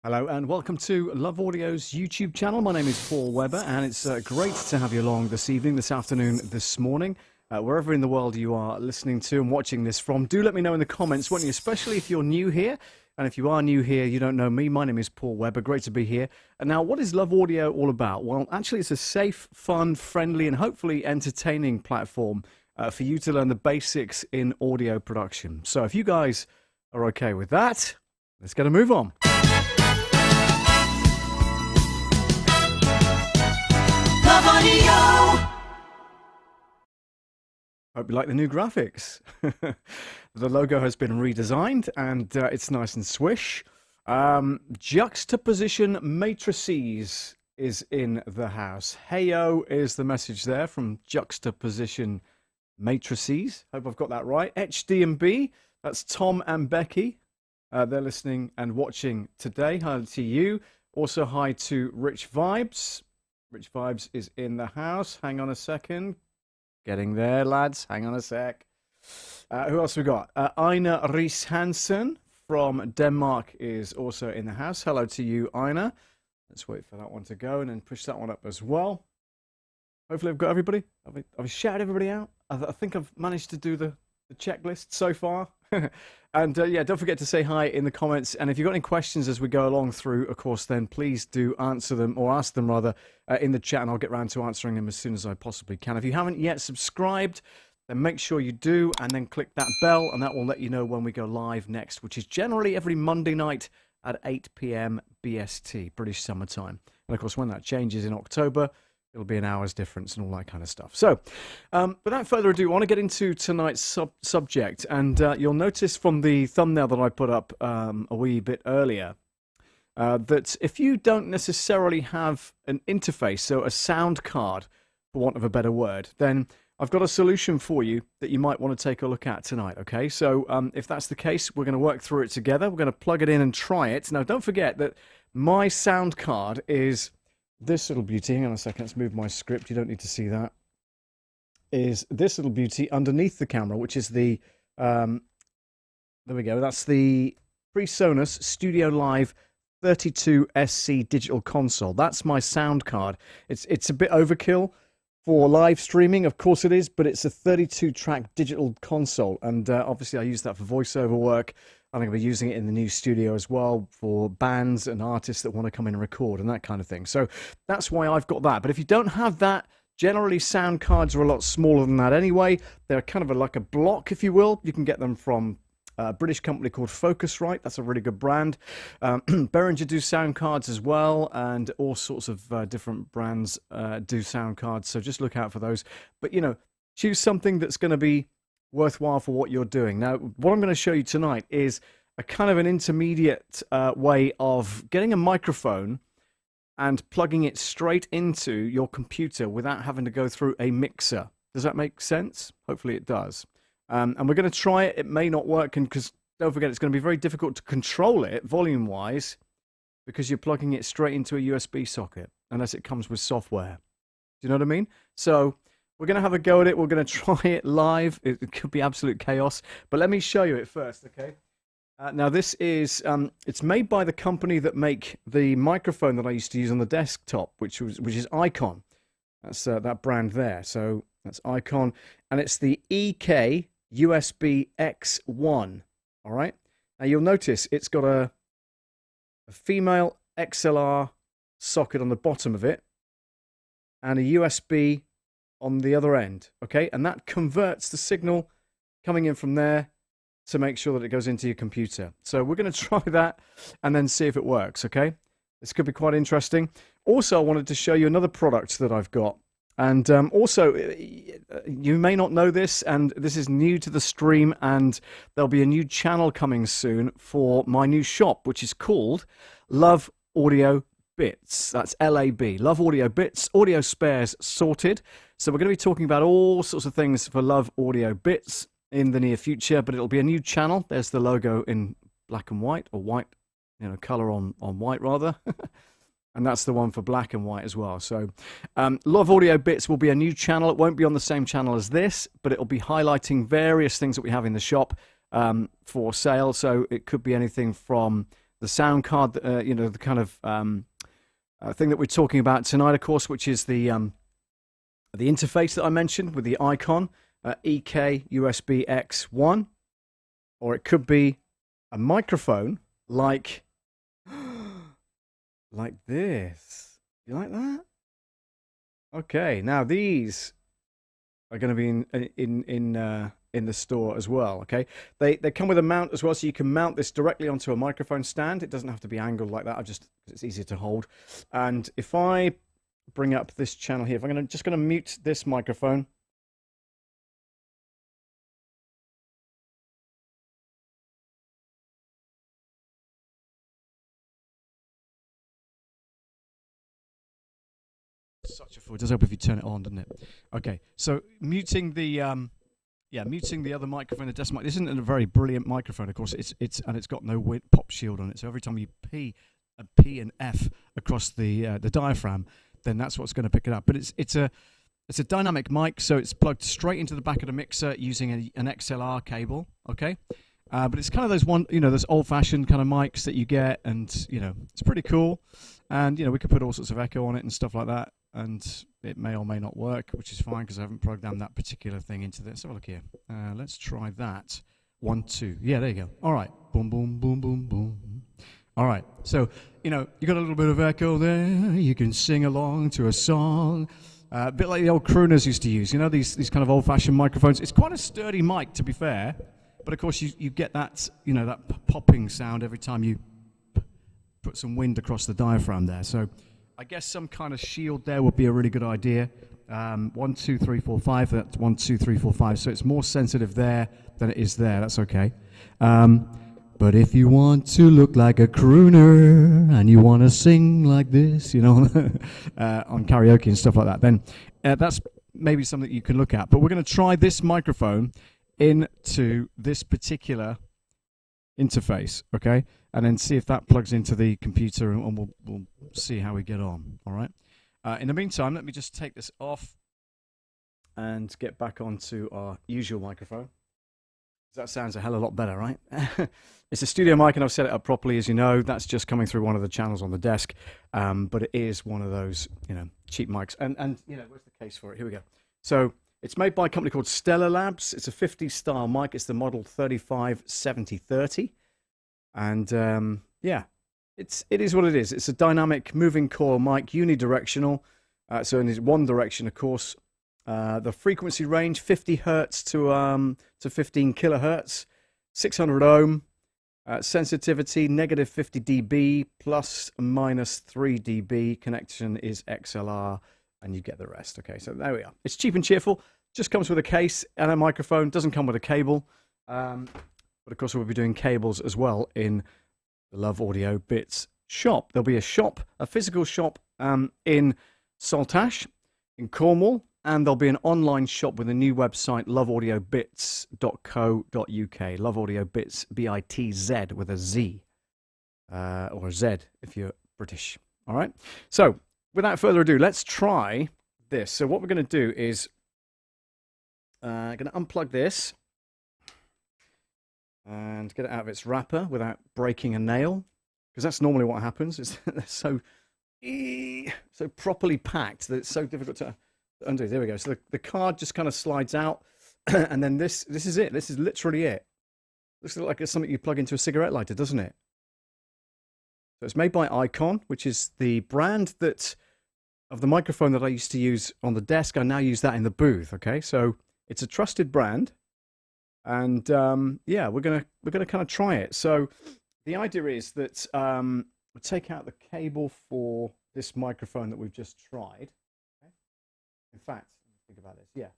Hello and welcome to Love Audio's YouTube channel. My name is Paul Webber and it's great to have you along this evening, this afternoon, this morning. Wherever in the world you are listening to and watching this from, do let me know in the comments, won't you? Especially if you're new here. And if you are new here, you don't know me, my name is Paul Webber. Great to be here. And now, what is Love Audio all about? Well, actually, it's a safe, fun, friendly, and hopefully entertaining platform for you to learn the basics in audio production. So if you guys are okay with that, let's get a move on. Love Audio! Hope you like the new graphics. The logo has been redesigned and it's nice and swish. Juxtaposition matrices is in the house. Heyo is the message there from Juxtaposition matrices. Hope I've got that right. HDB, that's Tom and Becky. They're listening and watching today. Hi to you. Also hi to Rich Vibes. Rich Vibes is in the house. Hang on a second. Getting there, lads. Hang on a sec. Who else we got? Ina Ries Hansen from Denmark is also in the house. Hello to you, Ina. Let's wait for that one to go and then push that one up as well. Hopefully I've got everybody. I've shouted everybody out. I think I've managed to do the checklist so far. And yeah, don't forget to say hi in the comments. And if you've got any questions as we go along through, of course, then please do answer them, or ask them rather, in the chat, and I'll get around to answering them as soon as I possibly can. If you haven't yet subscribed, then make sure you do, and then click that bell, and that will let you know when we go live next, which is generally every Monday night at 8 p.m. BST, British Summer Time. And of course, when that changes in October, it'll be an hour's difference and all that kind of stuff. So, without further ado, I want to get into tonight's subject. And you'll notice from the thumbnail that I put up a wee bit earlier that if you don't necessarily have an interface, so a sound card, for want of a better word, then I've got a solution for you that you might want to take a look at tonight, okay? So if that's the case, we're going to work through it together. We're going to plug it in and try it. Now, don't forget that my sound card is this little beauty. Hang on a second, let's move my script. You don't need to see that. Is this little beauty underneath the camera, which is the, there we go, that's the PreSonus Studio Live 32SC digital console. That's my sound card. It's a bit overkill for live streaming, of course it is, but it's a 32-track digital console, and obviously I use that for voiceover work. I'm going to be using it in the new studio as well for bands and artists that want to come in and record and that kind of thing. So that's why I've got that. But if you don't have that, generally sound cards are a lot smaller than that anyway. They're kind of like a block, if you will. You can get them from a British company called Focusrite. That's a really good brand. Behringer do sound cards as well, and all sorts of different brands do sound cards. So just look out for those. But, you know, choose something that's going to be worthwhile for what you're doing. Now, what I'm going to show you tonight is a kind of an intermediate way of getting a microphone and plugging it straight into your computer without having to go through a mixer. Does that make sense? Hopefully it does. And we're going to try it. It may not work, and because don't forget, it's going to be very difficult to control it volume-wise because you're plugging it straight into a USB socket unless it comes with software. Do you know what I mean? So we're going to have a go at it. We're going to try it live. It could be absolute chaos, but let me show you it first, okay? Now this is, it's made by the company that make the microphone that I used to use on the desktop, which is EIKON. That's that brand there. So that's EIKON, and it's the EIKON EKUSBX1. All right. Now you'll notice it's got a female XLR socket on the bottom of it, and a USB on the other end, okay? And that converts the signal coming in from there to make sure that it goes into your computer. So we're going to try that and then see if it works, okay? This could be quite interesting. Also, I wanted to show you another product that I've got. And also, you may not know this, and this is new to the stream, and there'll be a new channel coming soon for my new shop, which is called Love Audio Bits. That's LAB, Love Audio Bits, audio spares sorted. So we're going to be talking about all sorts of things for Love Audio Bits in the near future, but it'll be a new channel. There's the logo in black and white, or white, you know, color on white rather. And that's the one for black and white as well. So Love Audio Bits will be a new channel. It won't be on the same channel as this, but it'll be highlighting various things that we have in the shop for sale. So it could be anything from the the sound card, you know, the kind of thing that we're talking about tonight, of course, which is the interface that I mentioned with the EIKON EKUSBX1, or it could be a microphone like this. You like that? Okay, now these are going to be in the store as well. Okay, they come with a mount as well, so you can mount this directly onto a microphone stand. It doesn't have to be angled like that. It's easier to hold. And if I bring up this channel here, if I'm just going to mute this microphone. Such a fool. It does help if you turn it on, doesn't it? Okay, so muting the muting the other microphone, the desk mic. This isn't a very brilliant microphone, of course. It's got no pop shield on it. So every time you P and F across the diaphragm, then that's what's going to pick it up. But it's a dynamic mic, so it's plugged straight into the back of the mixer using an XLR cable. Okay, but it's kind of those old-fashioned kind of mics that you get, and it's pretty cool. And we could put all sorts of echo on it and stuff like that. And it may or may not work, which is fine because I haven't programmed that particular thing into this. Have a look here. Let's try that. 1, 2. Yeah, there you go. All right. Boom, boom, boom, boom, boom. All right. So, you got a little bit of echo there. You can sing along to a song. A bit like the old crooners used to use. These kind of old-fashioned microphones. It's quite a sturdy mic, to be fair. But, of course, you get that, that popping sound every time you put some wind across the diaphragm there. So I guess some kind of shield there would be a really good idea. 1, 2, 3, 4, 5. That's 1, 2, 3, 4, 5. So it's more sensitive there than it is there. That's okay. But if you want to look like a crooner and you want to sing like this, on karaoke and stuff like that, then that's maybe something you can look at. But we're going to try this microphone into this particular interface, okay? And then see if that plugs into the computer, and we'll see how we get on, all right? In the meantime, let me just take this off and get back onto our usual microphone. That sounds a hell of a lot better, right? It's a studio mic, and I've set it up properly, as you know. That's just coming through one of the channels on the desk, but it is one of those, cheap mics. And where's the case for it? Here we go. So it's made by a company called Stellar Labs. It's a 50s style mic. It's the model 357030. And it is what it is. It's a dynamic moving core mic, unidirectional. So in one direction, of course. The frequency range 50 hertz to 15 kilohertz, 600 ohm. Sensitivity negative 50 dB plus minus 3 dB. Connection is XLR, and you get the rest. Okay, so there we are. It's cheap and cheerful. Just comes with a case and a microphone. Doesn't come with a cable. But of course, we'll be doing cables as well in the Love Audio Bits shop. There'll be a physical shop in Saltash, in Cornwall, and there'll be an online shop with a new website, loveaudiobits.co.uk. Love Audio Bits, B-I-T-Z with a Z, or a Z if you're British. All right. So without further ado, let's try this. So what we're going to do is going to unplug this and get it out of its wrapper without breaking a nail, because that's normally what happens. They're so properly packed that it's so difficult to undo. There we go. So the card just kind of slides out, and then this is it. This is literally it. Looks like it's something you plug into a cigarette lighter, doesn't it? So it's made by EIKON, which is the brand of the microphone that I used to use on the desk. I now use that in the booth. Okay, so it's a trusted brand. And yeah, we're gonna kind of try it. So the idea is that we'll take out the cable for this microphone that we've just tried. Okay? In fact, think about this. Yeah,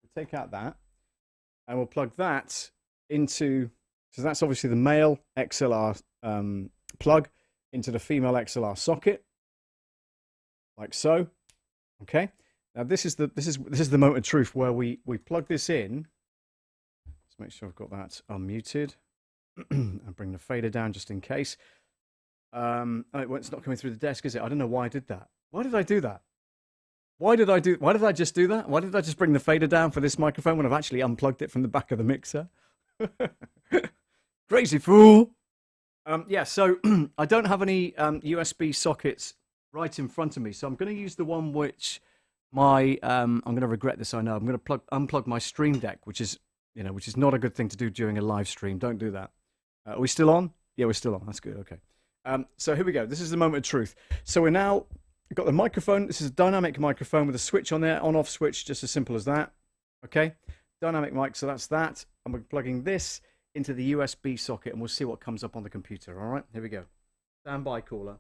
we'll take out that, and we'll plug that into. So that's obviously the male XLR plug into the female XLR socket, like so. Okay. Now this is the moment of truth where we plug this in. Make sure I've got that unmuted and bring the fader down just in case. Oh, it's not coming through the desk, is it? I don't know why I did that. Why did I do that? Why did I just do that? Why did I just bring the fader down for this microphone when I've actually unplugged it from the back of the mixer? Crazy fool. Yeah, so I don't have any USB sockets right in front of me, so I'm going to use the one which I'm going to regret this. I know I'm going to unplug my Stream Deck, which is not a good thing to do during a live stream. Don't do that. Are we still on? Yeah, we're still on. That's good. Okay. So here we go. This is the moment of truth. So we're now got the microphone. This is a dynamic microphone with a switch on there, on-off switch, just as simple as that. Okay, dynamic mic. So that's that. And we're plugging this into the USB socket, and we'll see what comes up on the computer. All right, here we go. Stand by, caller.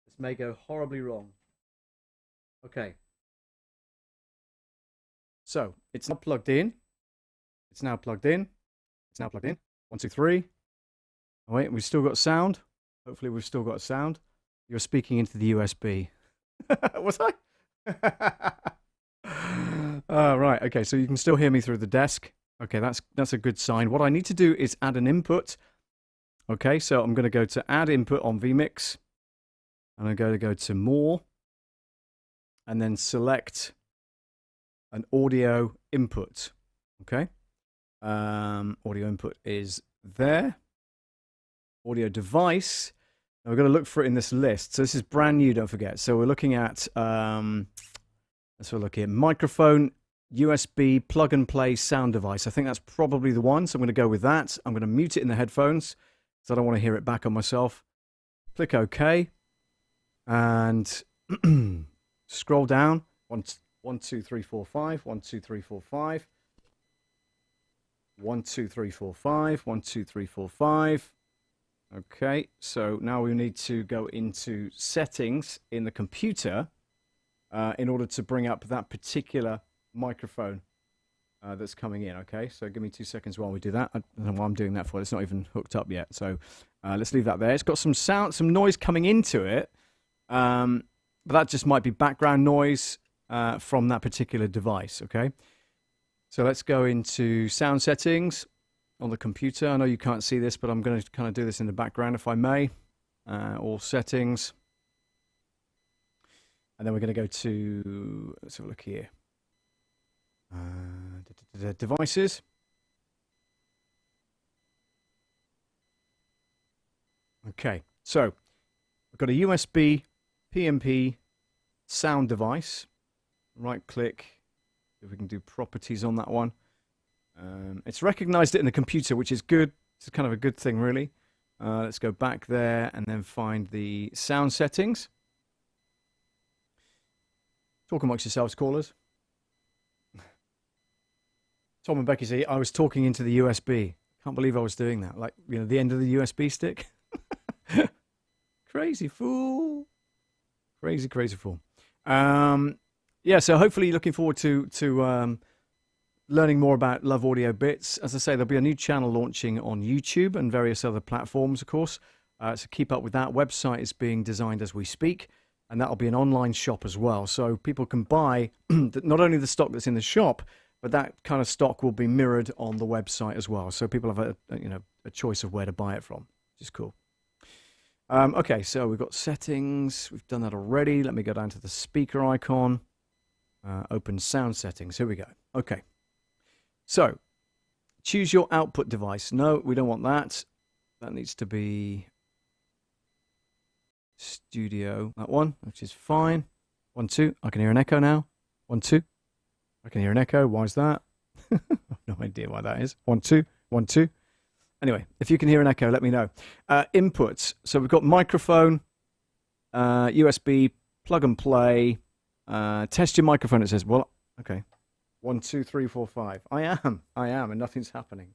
This may go horribly wrong. Okay. So it's not plugged in. It's now plugged in. It's now plugged in. 1, 2, 3. Oh, wait, we've still got sound. Hopefully we've still got sound. You're speaking into the USB. Was I? Right. Okay, so you can still hear me through the desk. Okay, that's a good sign. What I need to do is add an input. Okay, so I'm going to go to add input on vMix. And I'm going to go to more. And then select an audio input. Okay. Audio input is there. Audio device. Now we're going to look for it in this list. So this is brand new, don't forget. So we're looking at, let's have a look here. Microphone, USB, plug and play sound device. I think that's probably the one. So I'm going to go with that. I'm going to mute it in the headphones because I don't want to hear it back on myself. Click OK. And scroll down. 1, 2, 3, 4, 5. 1, 2, 3, 4, 5. 1, 2, 3, 4, 5. 1, 2, 3, 4, 5. Okay, so now we need to go into settings in the computer in order to bring up that particular microphone that's coming in. Okay, so give me 2 seconds while we do that. I don't know why I'm doing that for. It's not even hooked up yet. So let's leave that there. It's got some sound, some noise coming into it, but that just might be background noise from that particular device. Okay, so let's go into sound settings on the computer. I know you can't see this, but I'm going to kind of do this in the background if I may. All settings. And then we're going to go to, let's have a look here. Devices. Okay, so we've got a USB Pnp Sound Device. Right click. If we can do properties on that one. It's recognized it in the computer, which is good. It's kind of a good thing, really. Let's go back there and then find the sound settings. Talk amongst yourselves, callers. Tom and Becky say, I was talking into the USB. Can't believe I was doing that. Like, you know, the end of the USB stick. Crazy fool. Crazy, crazy fool. Yeah, so hopefully looking forward to learning more about Love Audio Bits. As I say, there'll be a new channel launching on YouTube and various other platforms, of course. So keep up with that. Website is being designed as we speak, and that'll be an online shop as well. So people can buy not only the stock that's in the shop, but that kind of stock will be mirrored on the website as well. So people have a choice of where to buy it from, which is cool. Okay, so we've got settings. We've done that already. Let me go down to the speaker icon. Open sound settings. Here we go. Okay. So, choose your output device. No, we don't want that. That needs to be studio. That one, which is fine. 1, 2. I can hear an echo now. 1, 2. I can hear an echo. Why is that? I have no idea why that is. 1, 2. 1, 2. Anyway, if you can hear an echo, let me know. Inputs. So we've got microphone, USB, plug and play. Test your microphone. It says, well, okay. 1, 2, 3, 4, 5. I am, and nothing's happening.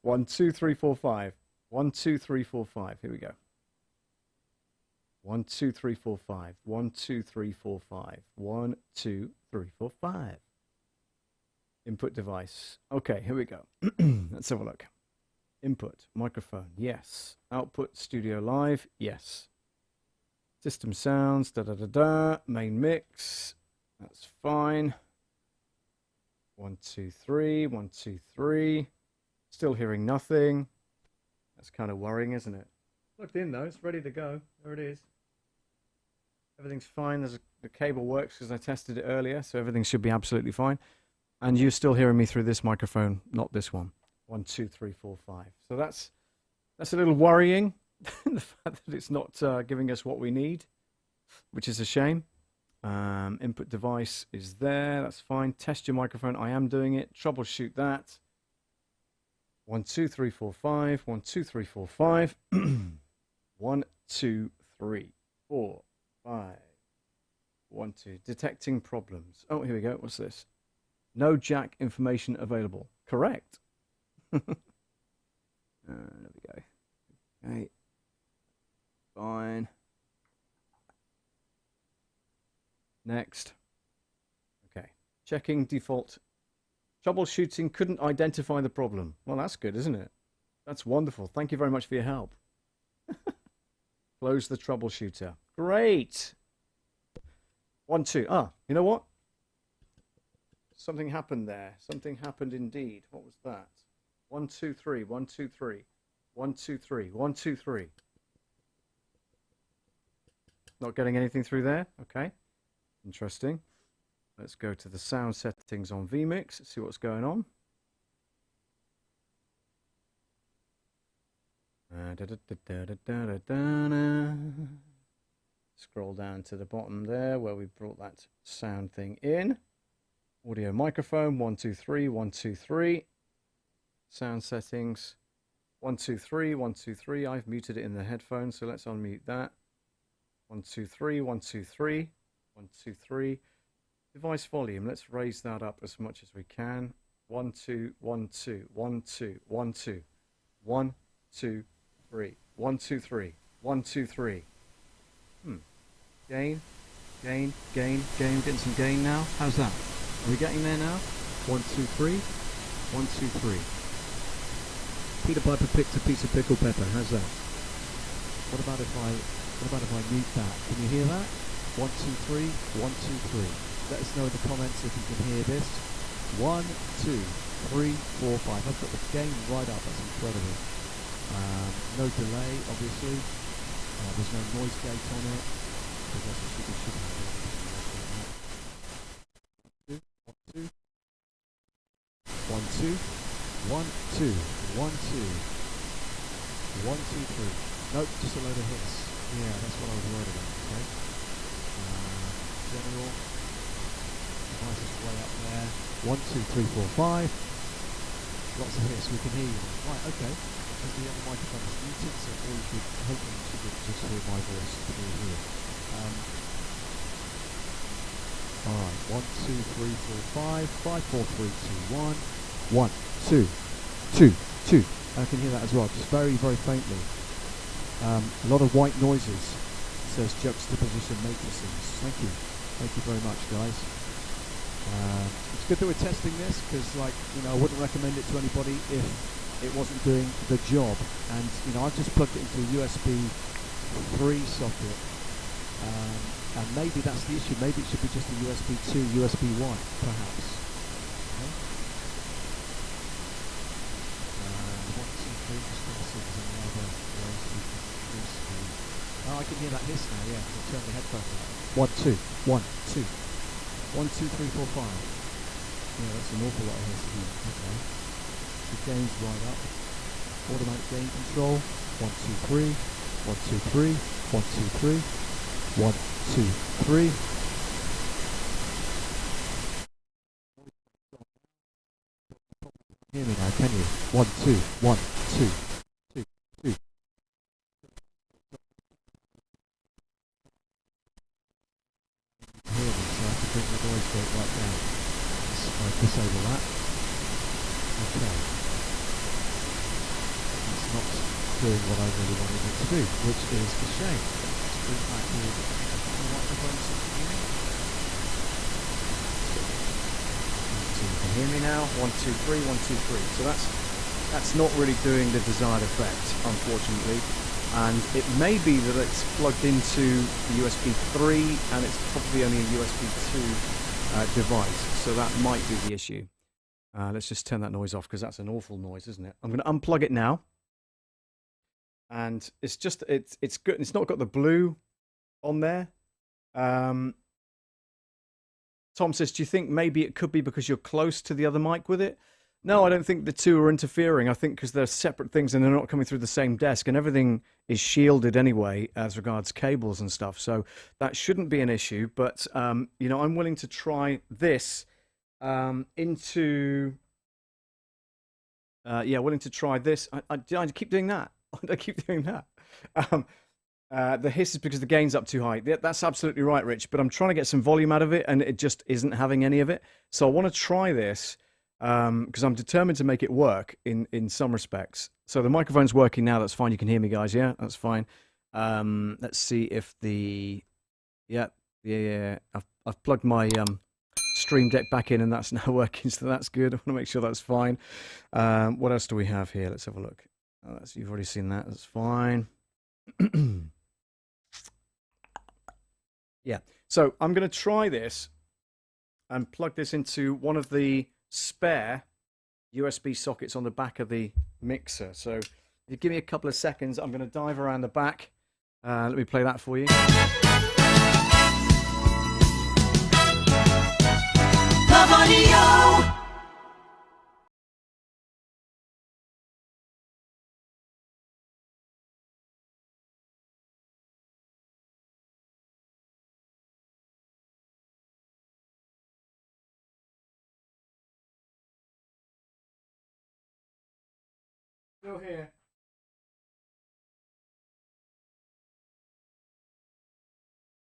1, 2, 3, 4, 5. 1, 2, 3, 4, 5. Here we go. 1, 2, 3, 4, 5. 1, 2, 3, 4, 5. 1, 2, 3, 4, 5. Input device. Okay, here we go. Let's have a look. Input, microphone, yes. Output, studio live, yes. System sounds, main mix, that's fine. 1, 2, 3, 1, 2, 3. Still hearing nothing. That's kind of worrying, isn't it? Plugged in though, it's ready to go. There it is. Everything's fine. The cable works because I tested it earlier, so everything should be absolutely fine. And you're still hearing me through this microphone, not this one. 1, 2, 3, 4, 5. So that's That's a little worrying, the fact that it's not giving us what we need, which is a shame. Input device is there. That's fine. Test your microphone. I am doing it. Troubleshoot that. 1, 2, 3, 4, 5. 1, 2, 3, 4, 5. 1, 2, 3, 4, 5. 1, 2. Detecting problems. Oh, here we go. What's this? No jack information available. Correct. There we go. Okay. Fine. Next. Okay. Checking default. Troubleshooting couldn't identify the problem. Well, that's good, isn't it? That's wonderful. Thank you very much for your help. Close the troubleshooter. Great. 1, 2. Ah, you know what? Something happened there. Something happened indeed. What was that? 1, 2, 3. 1, 2, 3. 1, 2, 3. 1, 2, 3. Not getting anything through there? Okay. Interesting. Let's go to the sound settings on vMix, see what's going on. Scroll down to the bottom there where we brought that sound thing in. Audio microphone, 1, 2, 3, 1, 2, 3. Sound settings, 1, 2, 3, 1, 2, 3. I've muted it in the headphones, so let's unmute that. 1, 2, 3, 1, 2, 3, 1, 2, 3. Device volume, let's raise that up as much as we can. 1, 2, 1, 2, 1, 2, 1, 2, 1, 2, 3, 1, 2, 3, 1, 2, 3. Gain, gain, gain, gain. Getting some gain now. How's that? Are we getting there now? 1, 2, 3, 1, 2, 3. Peter Piper picked a piece of pickled pepper. How's that? What about if I mute that? Can you hear that? 1, 2, 3, 1, 2, 3. Let us know in the comments if you can hear this. 1, 2, 3, 4, 5. I've got the gain right up. That's incredible. No delay, obviously. There's no noise gate on it. Because that's a should have 1, 2, 1, 2, 1, 2, 1, 2, 1, 2, 3. Nope, just a load of hits. Yeah, that's what I was worried about. Okay. General. Device is way up there. 1, 2, 3, 4, 5. Lots of hits. We can hear you. Right. Okay. Because the other microphone is muted, so all you should hopefully you should just hear my voice through here. Alright, 1, 2, 3, 4, 5, 5, 4, 3, 2, 1, 1, 2, 2, 2. I can hear that as well, just very, very faintly. A lot of white noises. It says juxtaposition matrices. Thank you very much, guys. It's good that we're testing this because, like, you know, I wouldn't recommend it to anybody if it wasn't doing the job. And you know, I've just plugged it into a USB 3 socket. And maybe that's the issue. Maybe it should be just a USB 2, USB 1, perhaps. Okay. 1, 2, 3, just going to see if there's any other ways we can increase the... Oh, I can hear that hiss now, yeah. I'll turn the headphones on. 1, 2, 1, 2. 1, 2, 3, 4, 5. Yeah, that's an awful lot of hiss here. Okay. The gain's right up. Automatic gain control. 1, 2, 3. 1, 2, 3. 1, 2, 3. 1, 2, 3. Hear me now, can you? 1, 2, 1, 2, 2, 2. Hear me, so I have to bring the noise gate right down. So I disable that. Okay. It's not doing what I really wanted it to do, which is a shame. Let's bring back the microphone so you can hear me. So you can hear me now. 1, 2, 3, 1, 2, 3. So that's not really doing the desired effect, unfortunately. And it may be that it's plugged into the USB 3 and it's probably only a USB 2 device. So that might be the issue. Let's just turn that noise off because that's an awful noise, isn't it? I'm going to unplug it now. And it's just, it's good. It's not got the blue on there. Tom says, do you think maybe it could be because you're close to the other mic with it? No, I don't think the two are interfering. I think because they're separate things and they're not coming through the same desk, and everything is shielded anyway as regards cables and stuff. So that shouldn't be an issue. But you know, I'm willing to try this into. Yeah, willing to try this. I keep doing that. I keep doing that. The hiss is because the gain's up too high. That's absolutely right, Rich. But I'm trying to get some volume out of it, and it just isn't having any of it. So I want to try this because I'm determined to make it work in some respects. So the microphone's working now. That's fine. You can hear me, guys. Yeah, that's fine. Let's see if the yeah. I've plugged my Stream Deck back in, and that's now working. So that's good. I want to make sure that's fine. What else do we have here? Let's have a look. Oh, you've already seen that. That's fine. Yeah, so I'm going to try this and plug this into one of the spare USB sockets on the back of the mixer. So if you give me a couple of seconds, I'm going to dive around the back. Let me play that for you. Love Audio! Still here.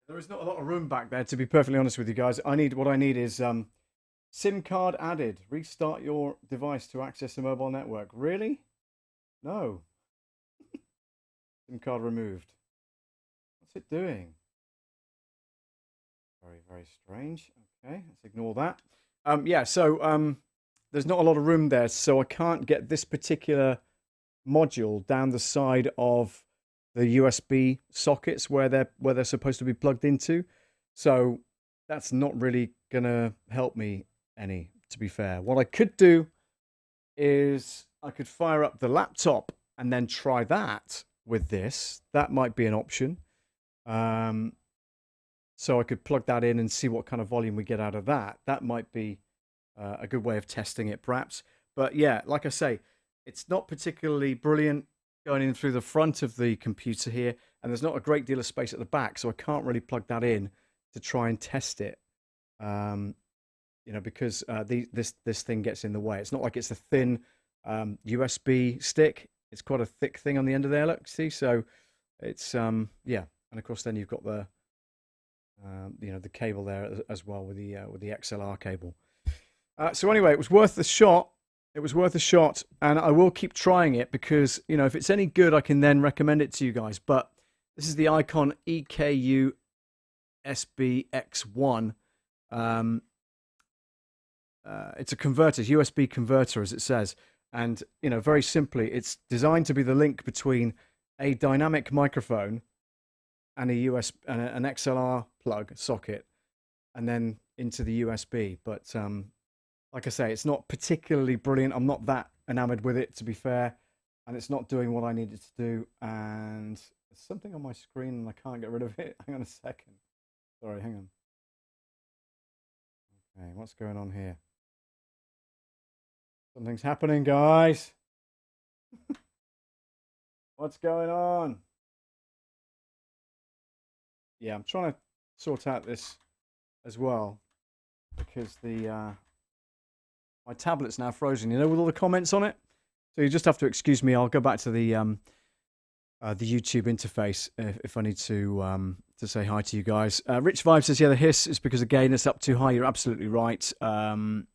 There is not a lot of room back there, to be perfectly honest with you guys. What I need is SIM card added. Restart your device to access the mobile network. Really? No. SIM card removed. What's it doing? Very, very strange. Okay, let's ignore that. Yeah, so there's not a lot of room there, so I can't get this particular module down the side of the USB sockets where they're supposed to be plugged into. So that's not really gonna help me any, to be fair. What I could do is I could fire up the laptop and then try that with this. That might be an option. So I could plug that in and see what kind of volume we get out of that. That might be a good way of testing it, perhaps. But yeah, like I say, it's not particularly brilliant going in through the front of the computer here, and there's not a great deal of space at the back, so I can't really plug that in to try and test it. You know, because this thing gets in the way. It's not like it's a thin USB stick. It's quite a thick thing on the end of there. Look, see, so it's yeah, and of course then you've got the you know, the cable there as well with the XLR cable. So anyway, it was worth the shot. It was worth a shot, and I will keep trying it because, you know, if it's any good, I can then recommend it to you guys. But this is the EIKON EKUSBX1. It's a converter, USB converter, as it says. And, you know, very simply, it's designed to be the link between a dynamic microphone and an XLR plug socket, and then into the USB. But like I say, it's not particularly brilliant. I'm not that enamored with it, to be fair, and it's not doing what I need it to do. And there's something on my screen and I can't get rid of it. Hang on a second. Sorry, hang on. Okay, what's going on here? Something's happening, guys. What's going on? Yeah, I'm trying to sort out this as well because the my tablet's now frozen, you know, with all the comments on it. So you just have to excuse me. I'll go back to the YouTube interface if I need to say hi to you guys. Rich Vibe says, yeah, the hiss is because the gain is up too high. You're absolutely right. Tom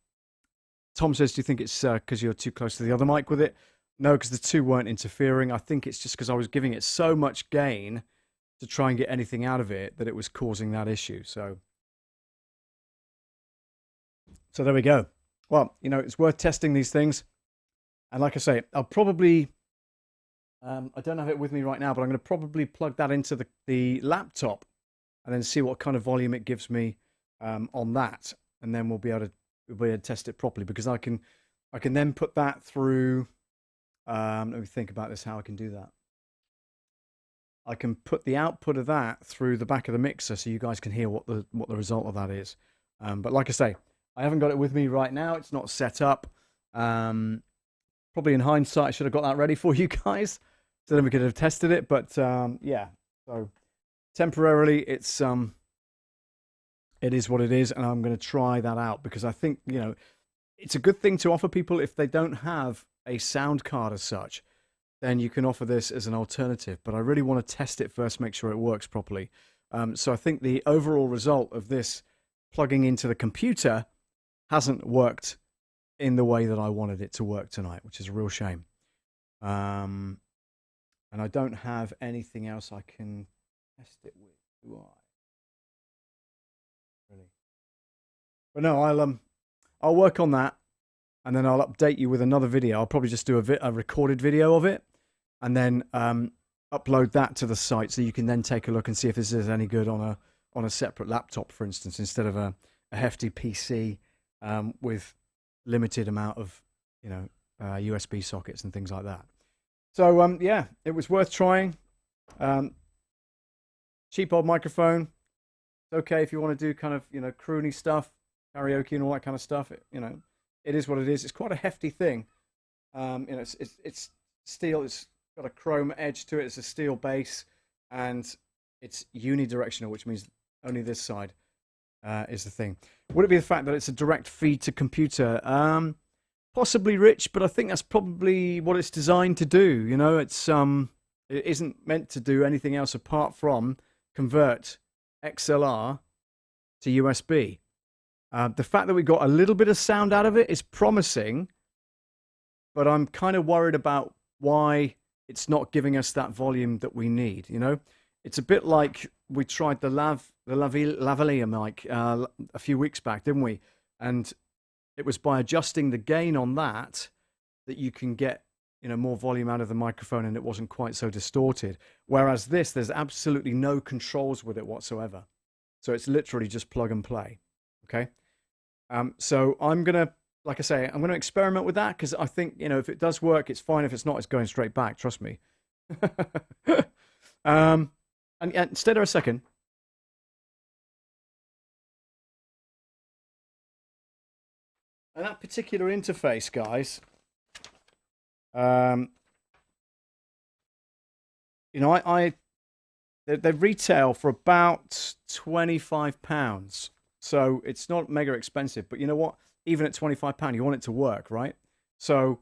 says, do you think it's because you're too close to the other mic with it? No, because the two weren't interfering. I think it's just because I was giving it so much gain to try and get anything out of it that it was causing that issue. So there we go. Well, you know, it's worth testing these things. And like I say, I'll probably, I don't have it with me right now, but I'm going to probably plug that into the laptop and then see what kind of volume it gives me on that. And then we'll be able to test it properly, because I can then put that through, let me think about this, how I can do that. I can put the output of that through the back of the mixer so you guys can hear what the result of that is. But like I say, I haven't got it with me right now. It's not set up. Probably in hindsight, I should have got that ready for you guys, so then we could have tested it. But yeah, so temporarily, it is what it is, and I'm going to try that out because I think it's a good thing to offer people if they don't have a sound card as such. Then you can offer this as an alternative. But I really want to test it first, make sure it works properly. So I think the overall result of this plugging into the computer hasn't worked in the way that I wanted it to work tonight, which is a real shame. And I don't have anything else I can test it with, do I? Really? But no, I'll work on that, and then I'll update you with another video. I'll probably just do a recorded video of it, and then upload that to the site so you can then take a look and see if this is any good on a separate laptop, for instance, instead of a hefty PC with limited amount of USB sockets and things like that. So yeah, it was worth trying. Cheap old microphone. It's okay if you want to do kind of croony stuff, karaoke and all that kind of stuff. It is what it is. It's quite a hefty thing. It's steel. It's got a chrome edge to it. It's a steel base, and it's unidirectional, which means only this side is the thing. Would it be the fact that it's a direct feed to computer? Possibly, Rich, but I think that's probably what it's designed to do. It isn't meant to do anything else apart from convert XLR to USB. The fact that we got a little bit of sound out of it is promising, but I'm kind of worried about why it's not giving us that volume that we need. It's a bit like we tried the lavalier mic a few weeks back, didn't we? And it was by adjusting the gain on that you can get more volume out of the microphone, and it wasn't quite so distorted. Whereas there's absolutely no controls with it whatsoever. So it's literally just plug and play. Okay. So I'm gonna, like I say, I'm gonna experiment with that because I think if it does work, it's fine. If it's not, it's going straight back. Trust me. And stay there a second. And that particular interface, guys, they retail for about £25. So it's not mega expensive, but you know what? Even at £25, you want it to work, right? So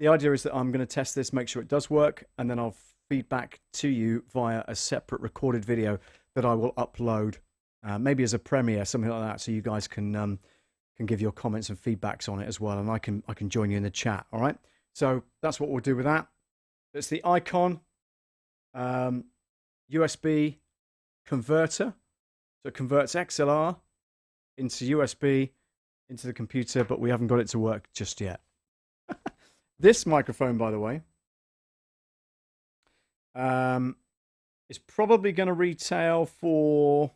the idea is that I'm going to test this, make sure it does work, and then I'll feed back to you via a separate recorded video that I will upload, maybe as a premiere, something like that, so you guys can give your comments and feedbacks on it as well, and I can join you in the chat. All right. So that's what we'll do with that. It's the EIKON USB converter. So it converts XLR into USB into the computer, but we haven't got it to work just yet. This microphone, by the way, is probably going to retail for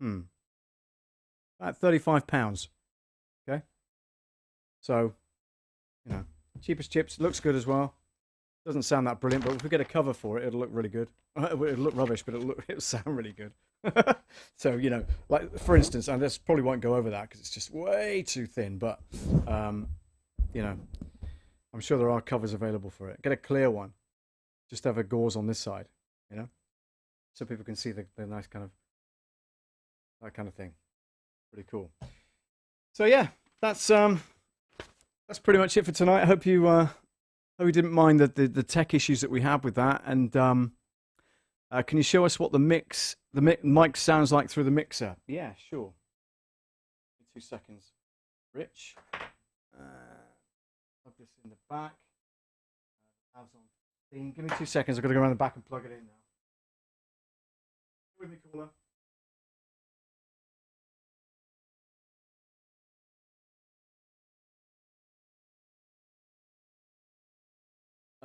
about £35. Okay, so cheapest chips. Looks good as well. Doesn't sound that brilliant, but if we get a cover for it, it'll look really good. It'll look rubbish, but it'll sound really good. So like for instance, and this probably won't go over that because it's just way too thin. But I'm sure there are covers available for it. Get a clear one. Just have a gauze on this side, so people can see the nice kind of that kind of thing. Pretty cool. So yeah, that's pretty much it for tonight. I hope you didn't mind the tech issues that we had with that. And can you show us what the mic sounds like through the mixer? Yeah, sure. 2 seconds, Rich. Plug this in the back. Give me 2 seconds. I've got to go around the back and plug it in now. With me, caller.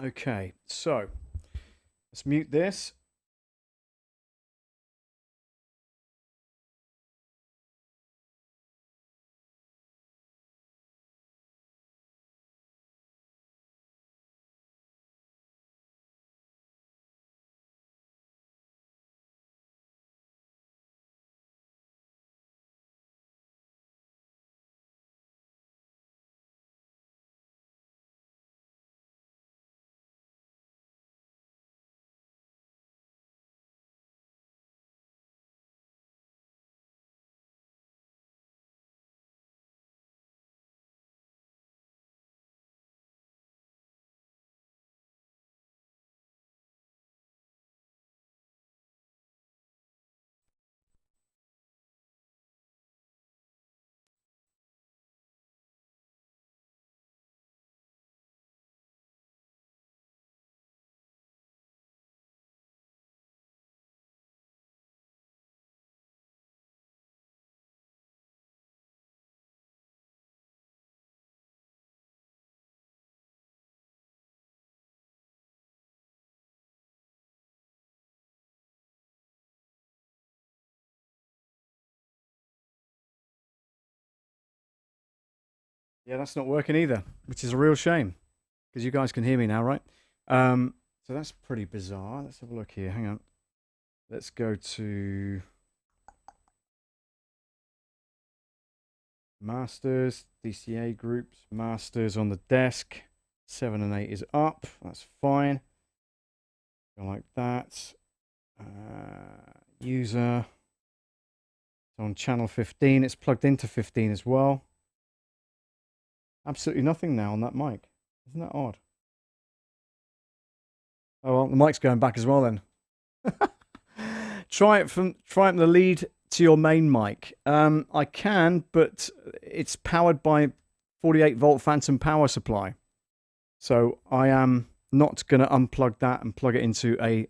Okay, so let's mute this. Yeah, that's not working either, which is a real shame because you guys can hear me now, right? So that's pretty bizarre. Let's have a look here. Hang on. Let's go to masters, DCA groups, masters on the desk. 7 and 8 is up. That's fine. Go like that. User. It's on channel 15. It's plugged into 15 as well. Absolutely nothing now on that mic. Isn't that odd? Oh well, the mic's going back as well then. Try it from the lead to your main mic. I can, but it's powered by 48-volt phantom power supply. So I am not going to unplug that and plug it into a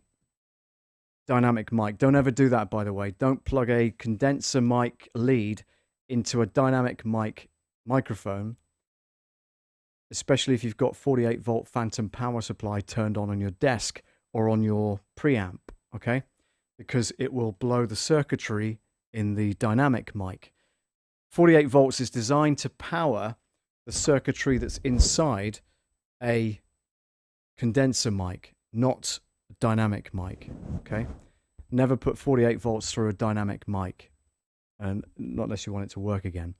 dynamic mic. Don't ever do that, by the way. Don't plug a condenser mic lead into a dynamic mic microphone, especially if you've got 48-volt phantom power supply turned on your desk or on your preamp, okay? Because it will blow the circuitry in the dynamic mic. 48 volts is designed to power the circuitry that's inside a condenser mic, not a dynamic mic, okay? Never put 48 volts through a dynamic mic, and not unless you want it to work again.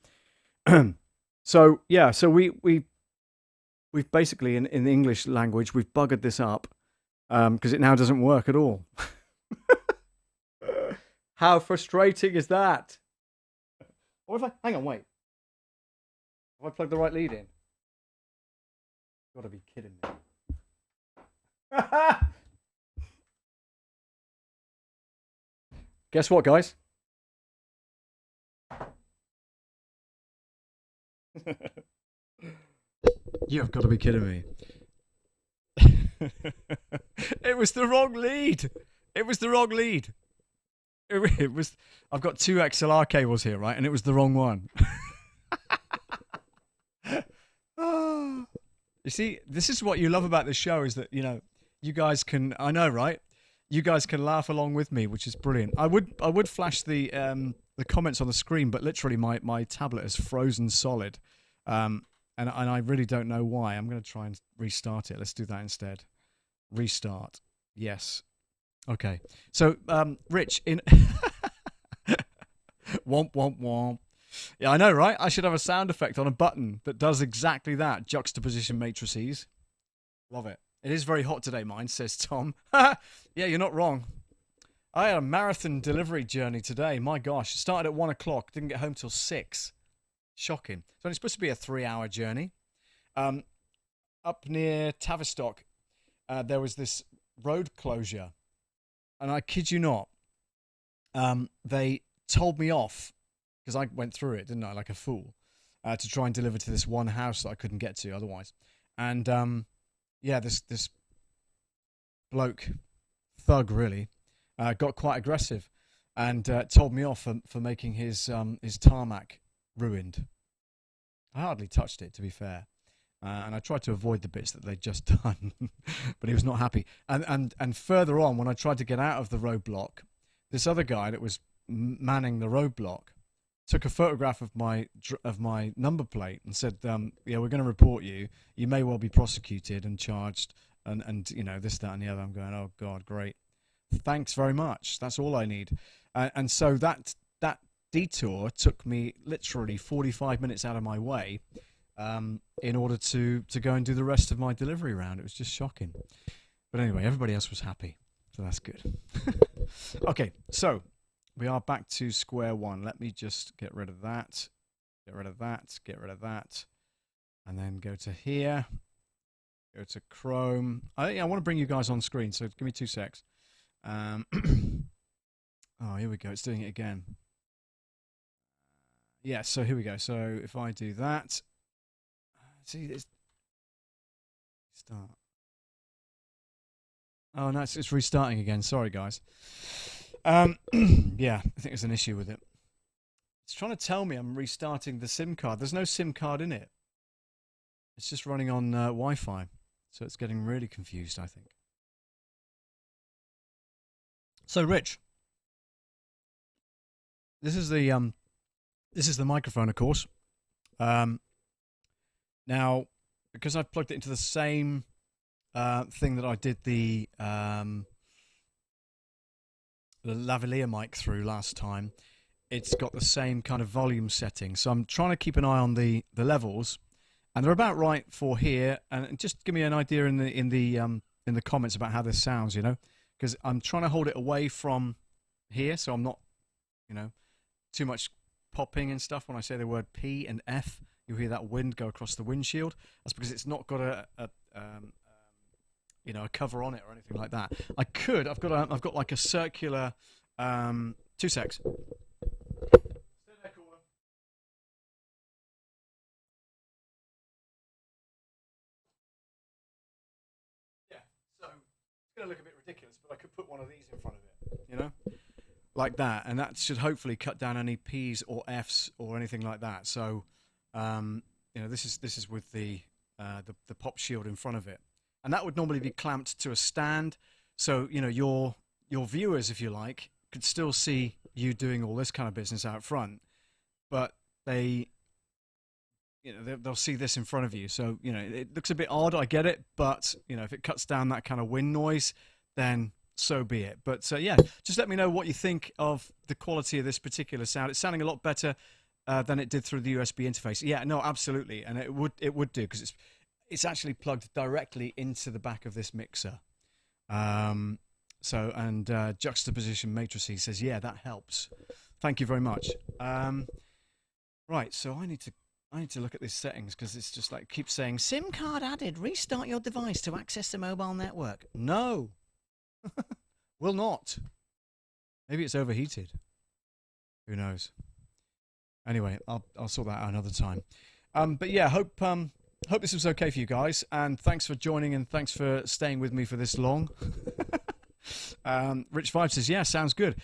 So, yeah, so we've basically, in the English language, we've buggered this up because it now doesn't work at all. How frustrating is that? Or if I, hang on, wait. Have I plugged the right lead in? You've got to be kidding me. Guess what, guys? You've got to be kidding me. It was the wrong lead. It was the wrong lead. It was. I've got 2 XLR cables here, right? And it was the wrong one. You see, this is what you love about this show is that, you know, you guys can, I know, right? You guys can laugh along with me, which is brilliant. I would flash the comments on the screen, but literally my tablet is frozen solid. And I really don't know why. I'm going to try and restart it. Let's do that instead. Restart. Yes. Okay. So, Rich, in... Womp, womp, womp. Yeah, I know, right? I should have a sound effect on a button that does exactly that. Juxtaposition matrices. Love it. It is very hot today, mine, says Tom. Yeah, you're not wrong. I had a marathon delivery journey today. My gosh. It started at 1 o'clock. Didn't get home till 6. Shocking. So it's supposed to be a 3-hour journey. Up near Tavistock, there was this road closure. And I kid you not, they told me off, because I went through it, didn't I, like a fool, to try and deliver to this one house that I couldn't get to otherwise. And, yeah, this bloke, thug really, got quite aggressive and told me off for making his tarmac ruined. I hardly touched it, to be fair. And I tried to avoid the bits that they'd just done, but he was not happy. And further on, when I tried to get out of the roadblock, this other guy that was manning the roadblock took a photograph of my number plate and said, "Yeah, we're going to report you. You may well be prosecuted and charged, and you know this, that, and the other." I'm going, "Oh God, great! Thanks very much. That's all I need." And so that detour took me literally 45 minutes out of my way. In order to go and do the rest of my delivery round. It was just shocking. But anyway, everybody else was happy. So that's good. Okay, so we are back to square one. Let me just get rid of that. Get rid of that. Get rid of that. And then go to here. Go to Chrome. I want to bring you guys on screen, so give me 2 secs. Oh, here we go. It's doing it again. Yeah, so here we go. So if I do that... See this start. Oh no, it's restarting again. Sorry, guys. Yeah, I think there's an issue with it. It's trying to tell me I'm restarting the SIM card. There's no SIM card in it. It's just running on Wi-Fi, so it's getting really confused, I think. So, Rich, this is the microphone, of course. Now, because I've plugged it into the same thing that I did the lavalier mic through last time, it's got the same kind of volume setting. So I'm trying to keep an eye on the levels, and they're about right for here. And just give me an idea in the comments about how this sounds, you know, because I'm trying to hold it away from here, so I'm not, you know, too much popping and stuff. When I say the word P and F, you'll hear that wind go across the windshield. That's because it's not got a you know, a cover on it or anything like that. I could. I've got like a circular. 2 secs. Yeah. So it's going to look a bit ridiculous, but I could put one of these in front of it. You know, like that, and that should hopefully cut down any P's or F's or anything like that. So, you know, this is with the pop shield in front of it. And that would normally be clamped to a stand, so you know your viewers, if you like, could still see you doing all this kind of business out front, but they, you know, they'll see this in front of you. So you know it looks a bit odd. I get it, but you know if it cuts down that kind of wind noise, then so be it. But yeah, just let me know what you think of the quality of this particular sound. It's sounding a lot better than it did through the USB interface. Yeah, no, absolutely, and it would do because it's actually plugged directly into the back of this mixer. So, and juxtaposition matrices says, yeah, that helps. Thank you very much. Right, so I need to look at these settings because it's just like keeps saying SIM card added. Restart your device to access the mobile network. No, will not. Maybe it's overheated. Who knows? Anyway, I'll sort that out another time. But yeah, hope this was okay for you guys, and thanks for joining and thanks for staying with me for this long. Rich Vibe says, yeah, sounds good.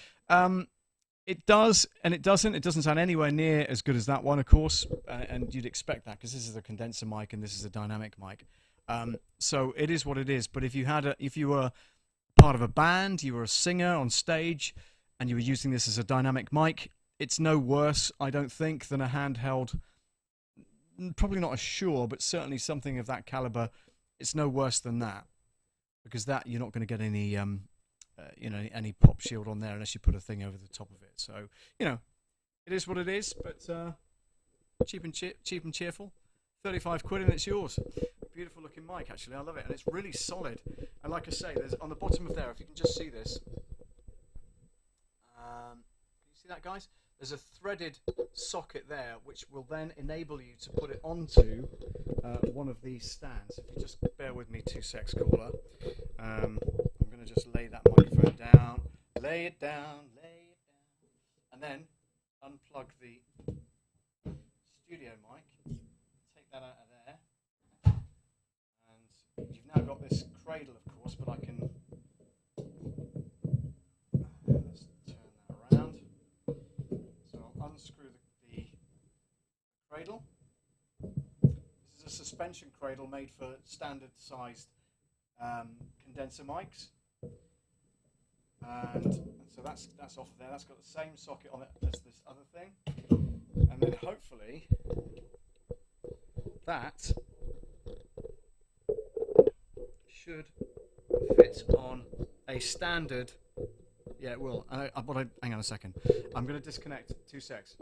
It does, and it doesn't. It doesn't sound anywhere near as good as that one, of course, and you'd expect that because this is a condenser mic and this is a dynamic mic. So it is what it is. But if you were part of a band, you were a singer on stage, and you were using this as a dynamic mic, it's no worse, I don't think, than a handheld. Probably not a Shure, but certainly something of that caliber. It's no worse than that, because that you're not going to get any, you know, any pop shield on there unless you put a thing over the top of it. So you know, it is what it is. But cheap and cheerful. 35 quid and it's yours. Beautiful looking mic, actually. I love it, and it's really solid. And like I say, there's on the bottom of there. If you can just see this, can you see that, guys? There's a threaded socket there, which will then enable you to put it onto one of these stands. If you just bear with me 2 secs, caller. I'm going to just lay that microphone down, lay it down, and then unplug the studio mic, take that out of there, and you've now got this cradle, of course, but I can... let's turn that around. Unscrew the cradle. This is a suspension cradle made for standard sized condenser mics, and so that's off of there. That's got the same socket on it as this other thing, and then hopefully that should fit on a standard. Yeah, it will. Hang on a second. I'm going to disconnect. 2 secs.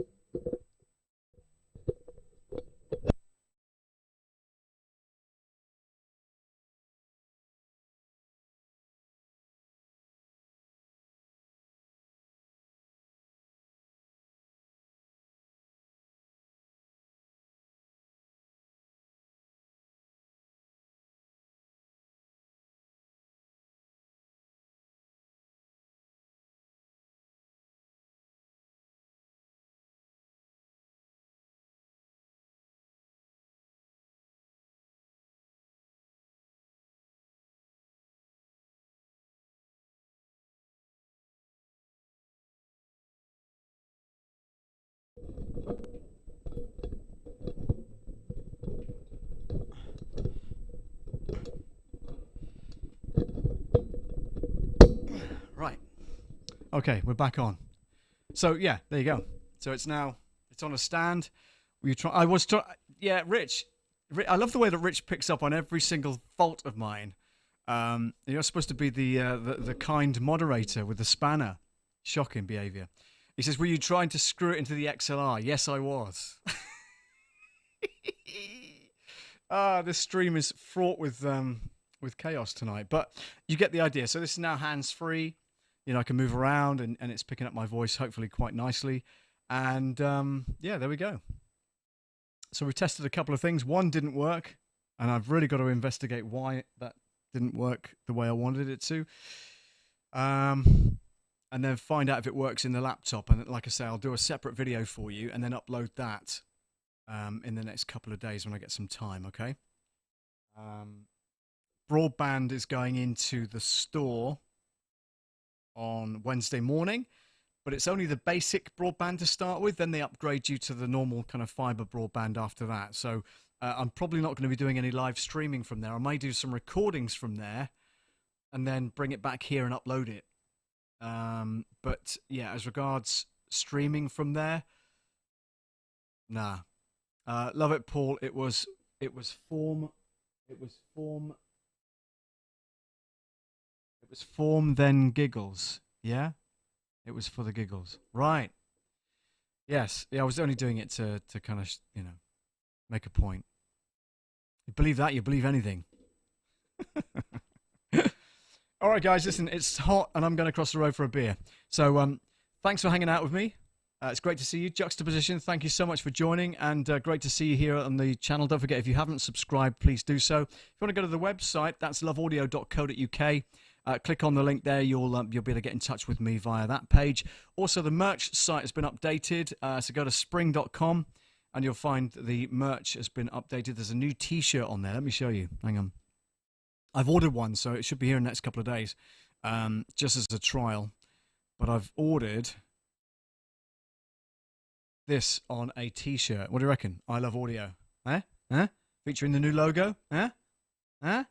Right. Okay, we're back on. So yeah, there you go. So it's on a stand. Yeah, Rich I love the way that Rich picks up on every single fault of mine. You're supposed to be the kind moderator with the spanner. Shocking behaviour. He says, were you trying to screw it into the XLR? Yes, I was. This stream is fraught with chaos tonight. But you get the idea. So this is now hands-free. You know, I can move around and it's picking up my voice hopefully quite nicely. And yeah, there we go. So we tested a couple of things. One didn't work. And I've really got to investigate why that didn't work the way I wanted it to. And then find out if it works in the laptop. And like I say, I'll do a separate video for you and then upload that in the next couple of days when I get some time, okay? Broadband is going into the store on Wednesday morning, but it's only the basic broadband to start with. Then they upgrade you to the normal kind of fiber broadband after that. So I'm probably not going to be doing any live streaming from there. I may do some recordings from there and then bring it back here and upload it. But yeah, as regards streaming from there, nah. Love it, Paul. It was form then giggles. Yeah, it was for the giggles, right? Yes, yeah. I was only doing it to kind of make a point. You believe that? You believe anything? All right, guys, listen, it's hot and I'm going to cross the road for a beer. So thanks for hanging out with me. It's great to see you. Juxtaposition, thank you so much for joining, and great to see you here on the channel. Don't forget, if you haven't subscribed, please do so. If you want to go to the website, that's loveaudio.co.uk. Click on the link there. You'll be able to get in touch with me via that page. Also, the merch site has been updated, so go to spring.com and you'll find the merch has been updated. There's a new T-shirt on there. Let me show you. Hang on. I've ordered one, so it should be here in the next couple of days, just as a trial. But I've ordered this on a T-shirt. What do you reckon? I love audio. Eh? Huh? Featuring the new logo. Eh? Huh?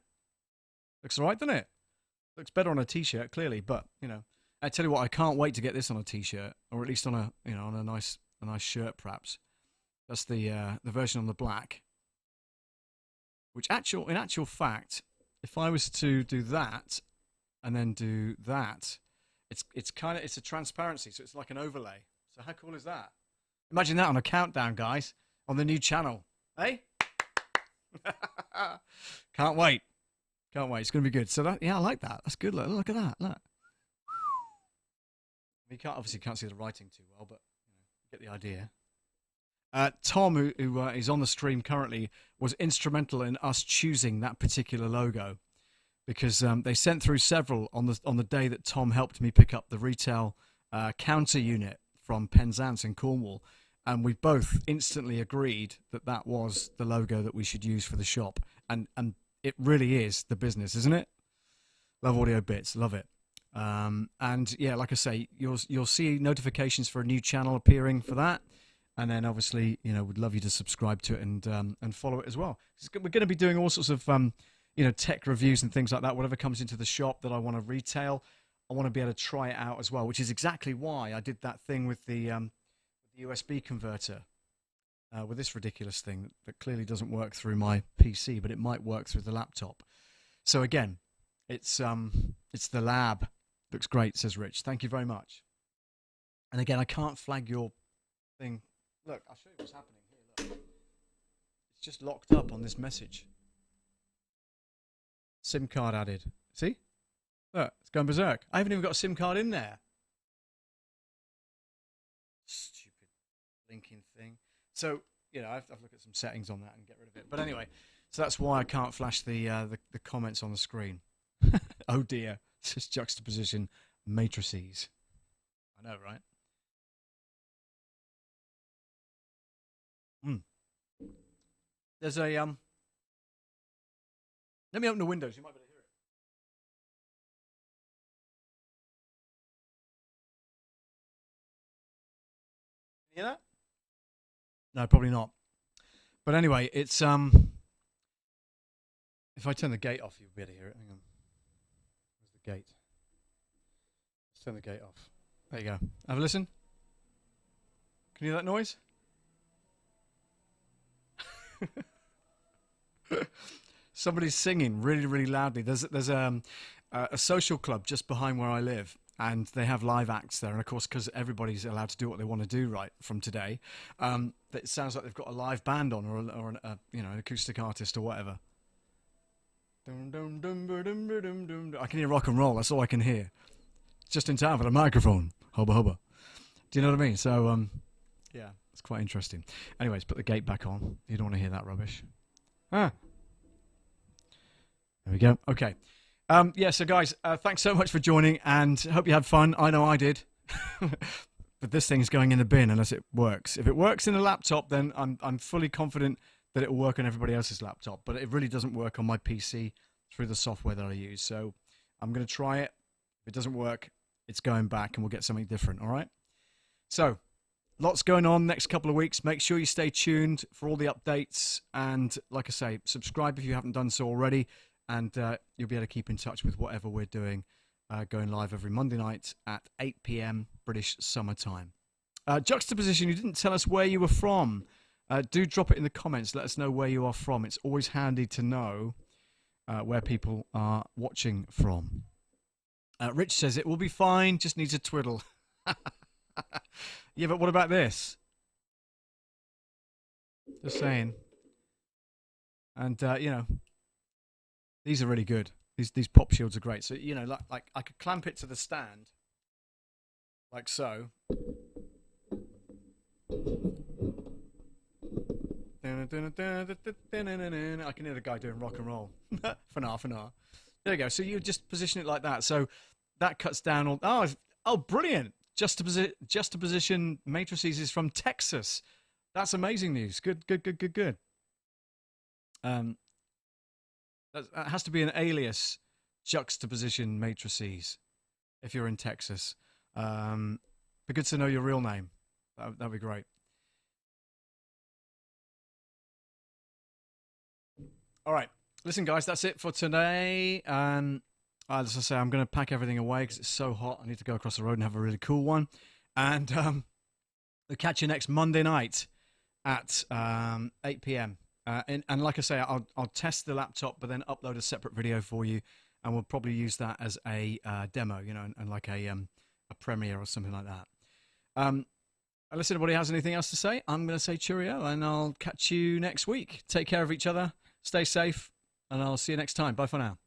Looks all right, doesn't it? Looks better on a T-shirt, clearly. But I tell you what, I can't wait to get this on a T-shirt, or at least on a on a nice shirt, perhaps. That's the version on the black. Which in actual fact, if I was to do that and then do that, it's a transparency, so it's like an overlay. So how cool is that? Imagine that on a countdown, guys, on the new channel. Hey? Can't wait. Can't wait. It's going to be good. So I like that. That's good. Look at that. Look. You obviously can't see the writing too well, but you get the idea. Tom, who is on the stream currently, was instrumental in us choosing that particular logo, because they sent through several on the day that Tom helped me pick up the retail counter unit from Penzance in Cornwall, and we both instantly agreed that was the logo that we should use for the shop, and it really is the business, isn't it? Love Audio Bits, love it. And yeah, like I say, you'll see notifications for a new channel appearing for that. And then obviously, we'd love you to subscribe to it and follow it as well. We're going to be doing all sorts of, tech reviews and things like that. Whatever comes into the shop that I want to retail, I want to be able to try it out as well, which is exactly why I did that thing with the USB converter, with this ridiculous thing that clearly doesn't work through my PC, but it might work through the laptop. So again, it's the lab. Looks great, says Rich. Thank you very much. And again, I can't flag your thing. Look, I'll show you what's happening here. Look. It's just locked up on this message. SIM card added. See? Look, it's going berserk. I haven't even got a SIM card in there. Stupid blinking thing. So, I've looked at some settings on that and get rid of it. But anyway, so that's why I can't flash the comments on the screen. Oh dear. It's just juxtaposition matrices. I know, right? There's a let me open the windows. You might be able to hear it. Hear that? No, probably not. But anyway, it's if I turn the gate off, you'll be able to hear it. Hang on. Where's the gate? Let's turn the gate off. There you go. Have a listen. Can you hear that noise? Somebody's singing really, really loudly. There's a social club just behind where I live, and they have live acts there. And of course, because everybody's allowed to do what they want to do right from today, it sounds like they've got a live band on, or an acoustic artist or whatever. I can hear rock and roll. That's all I can hear. Just in time for the microphone. Hubba hubba. Do you know what I mean? So yeah, it's quite interesting. Anyways, put the gate back on. You don't want to hear that rubbish. There we go. Okay. Yeah, so guys, thanks so much for joining, and hope you had fun. I know I did. But this thing's going in the bin unless it works. If it works in a laptop, then I'm fully confident that it will work on everybody else's laptop. But it really doesn't work on my PC through the software that I use. So I'm going to try it. If it doesn't work, it's going back, and we'll get something different, all right? So lots going on next couple of weeks. Make sure you stay tuned for all the updates. And like I say, subscribe if you haven't done so already. And you'll be able to keep in touch with whatever we're doing, going live every Monday night at 8 p.m. British Summer Time. Juxtaposition, you didn't tell us where you were from. Do drop it in the comments. Let us know where you are from. It's always handy to know where people are watching from. Rich says it will be fine, just needs a twiddle. Yeah, but what about this? Just saying. And, you know, these are really good. These pop shields are great. So, you know, like I could clamp it to the stand, like so. I can hear the guy doing rock and roll. For now. There you go. So you just position it like that. So that cuts down all... Oh, brilliant. Juxtaposition matrices is from Texas. That's amazing news. Good. That has to be an alias, juxtaposition matrices, if you're in Texas. Be good to know your real name. That'd be great. All right. Listen, guys, that's it for today. As I say, I'm going to pack everything away because it's so hot. I need to go across the road and have a really cool one. And we'll catch you next Monday night at 8 p.m. And like I say, I'll test the laptop, but then upload a separate video for you, and we'll probably use that as a demo, you know, and like a premiere or something like that. Unless anybody has anything else to say, I'm going to say cheerio, and I'll catch you next week. Take care of each other, stay safe, and I'll see you next time. Bye for now.